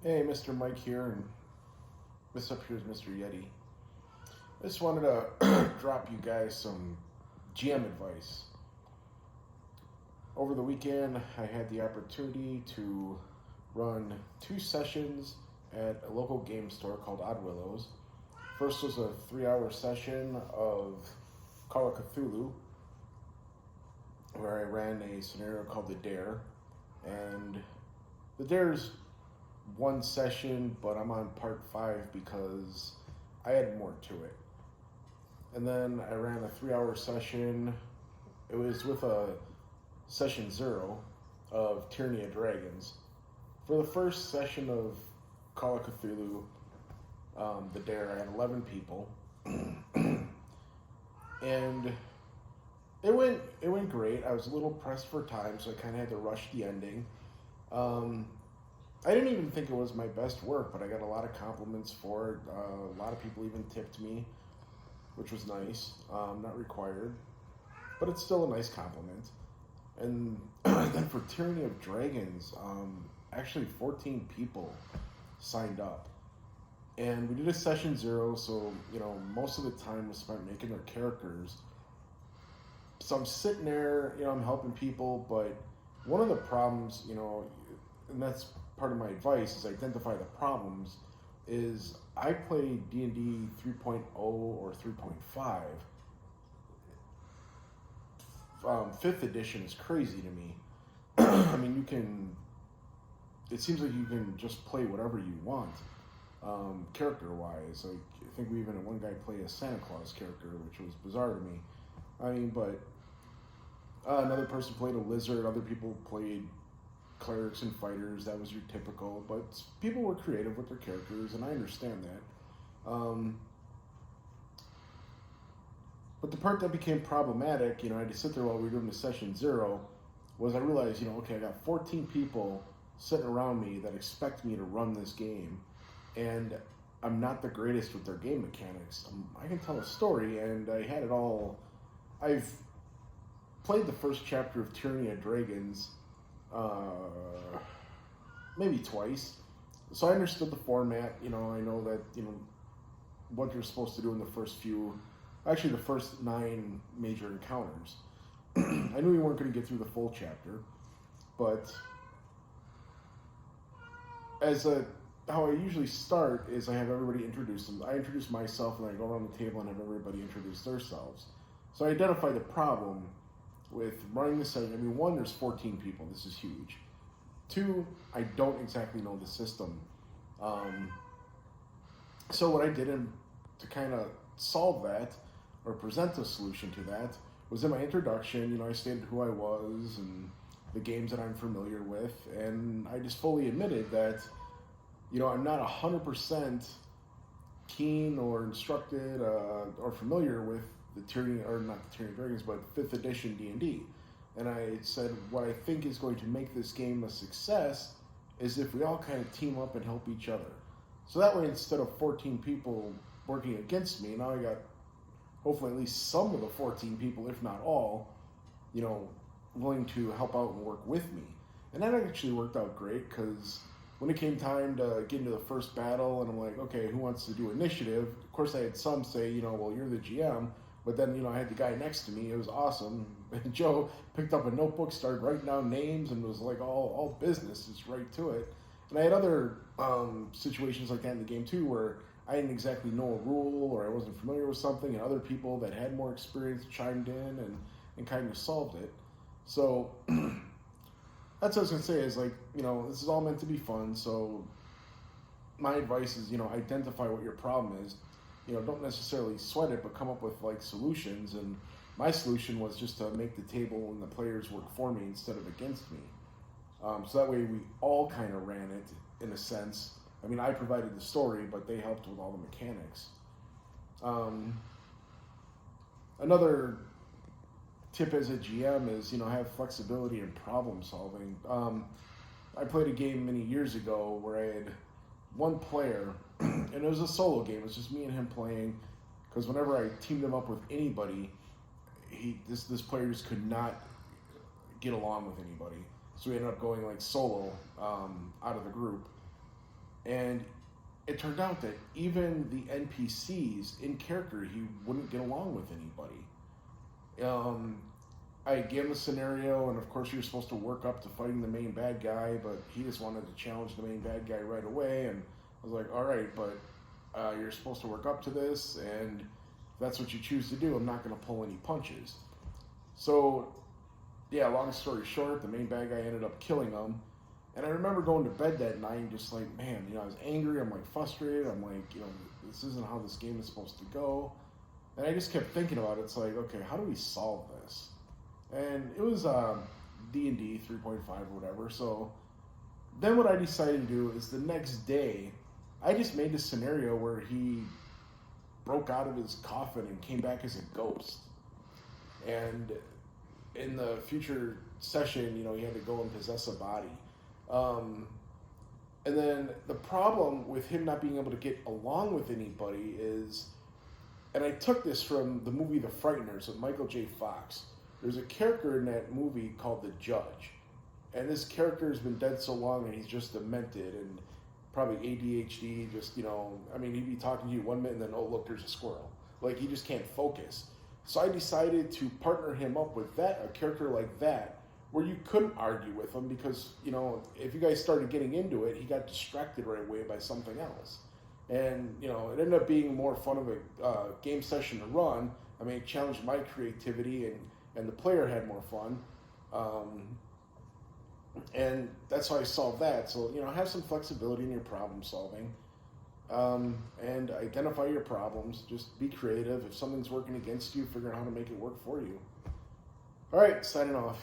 Hey, Mr. Mike here, and this up here is Mr. Yeti. I just wanted to drop you guys some GM advice. Over the weekend, I had the opportunity to run two sessions at a local game store called Odd Willows. First was a 3 hour session of Call of Cthulhu, where I ran a scenario called The Dare. And The Dare's one session, but I'm on part 5 because I had more to it. And then I ran a 3 hour session. It was with a session 0 of Tyranny of Dragons. For the first session of Call of Cthulhu, The Dare, I had 11 people. And it went great. I was a little pressed for time, so I kind of had to rush the ending. I didn't even think it was my best work, but I got a lot of compliments for it. A lot of people even tipped me, which was nice. Not required, but it's still a nice compliment. And then for Tyranny of Dragons, actually 14 people signed up. And we did a session 0, so, most of the time was spent making their characters. So I'm sitting there, I'm helping people, but one of the problems, and that's part of my advice, is identify the problems, is I play D&D 3.0 or 3.5. 5th edition is crazy to me. I mean, it seems like you can just play whatever you want, character-wise. Like, I think we even had one guy play a Santa Claus character, which was bizarre to me. I mean, but another person played a lizard, other people played clerics and fighters. That was your typical, but people were creative with their characters, and I understand that. But the part that became problematic, I had to sit there while we were doing the session 0, was I realized, okay, I got 14 people sitting around me that expect me to run this game, and I'm not the greatest with their game mechanics. I can tell a story, and I had it all. I've played the first chapter of Tyranny of Dragons maybe twice, so I understood the format. I know that what you're supposed to do in the first 9 major encounters. I knew we weren't going to get through the full chapter, but how I usually start is I have everybody introduce them. I introduce myself, and I go around the table and have everybody introduce themselves. So I identify the problem with running the session. I mean, 1, there's 14 people. This is huge. 2, I don't exactly know the system. So what I did to kind of solve that, or present a solution to that, was in my introduction, I stated who I was and the games that I'm familiar with, and I just fully admitted that, I'm not 100% keen or instructed or familiar with the Tyranny, or not the Tyranny of Dragons, but 5th edition D&D. And I said, what I think is going to make this game a success is if we all kind of team up and help each other. So that way, instead of 14 people working against me, now I got hopefully at least some of the 14 people, if not all, willing to help out and work with me. And that actually worked out great, because when it came time to get into the first battle, and I'm like, okay, who wants to do initiative? Of course, I had some say, well, you're the GM, but then, I had the guy next to me. It was awesome. And Joe picked up a notebook, started writing down names, and was like all business, just right to it. And I had other situations like that in the game too, where I didn't exactly know a rule, or I wasn't familiar with something, and other people that had more experience chimed in and kind of solved it. So that's what I was going to say, is like, this is all meant to be fun. So my advice is, identify what your problem is. Don't necessarily sweat it, but come up with like solutions. And my solution was just to make the table and the players work for me instead of against me. So that way we all kind of ran it in a sense. I mean, I provided the story, but they helped with all the mechanics. Another tip as a GM is, have flexibility in problem solving. I played a game many years ago where I had one player, and it was a solo game. It was just me and him playing, because whenever I teamed him up with anybody, this player just could not get along with anybody. So we ended up going like solo out of the group. And it turned out that even the NPCs in character, he wouldn't get along with anybody. I gave him a scenario, and of course you're supposed to work up to fighting the main bad guy, but he just wanted to challenge the main bad guy right away. And I was like, all right, but you're supposed to work up to this, and if that's what you choose to do, I'm not going to pull any punches. So, yeah, long story short, the main bad guy ended up killing him. And I remember going to bed that night and just like, man, I was angry, I'm like frustrated, I'm like, this isn't how this game is supposed to go. And I just kept thinking about it. It's like, okay, how do we solve this? And it was D&D 3.5 or whatever. So then what I decided to do is the next day, I just made a scenario where he broke out of his coffin and came back as a ghost. And in the future session, he had to go and possess a body. And then the problem with him not being able to get along with anybody is, and I took this from the movie The Frighteners with Michael J. Fox. There's a character in that movie called the Judge. And this character has been dead so long and he's just demented and probably ADHD, just, he'd be talking to you one minute and then, oh, look, there's a squirrel. Like, he just can't focus. So I decided to partner him up with a character like that, where you couldn't argue with him because, if you guys started getting into it, he got distracted right away by something else. And, it ended up being more fun of a game session to run. I mean, it challenged my creativity and the player had more fun. And that's how I solved that. So, have some flexibility in your problem solving. And identify your problems. Just be creative. If something's working against you, figure out how to make it work for you. All right, signing off.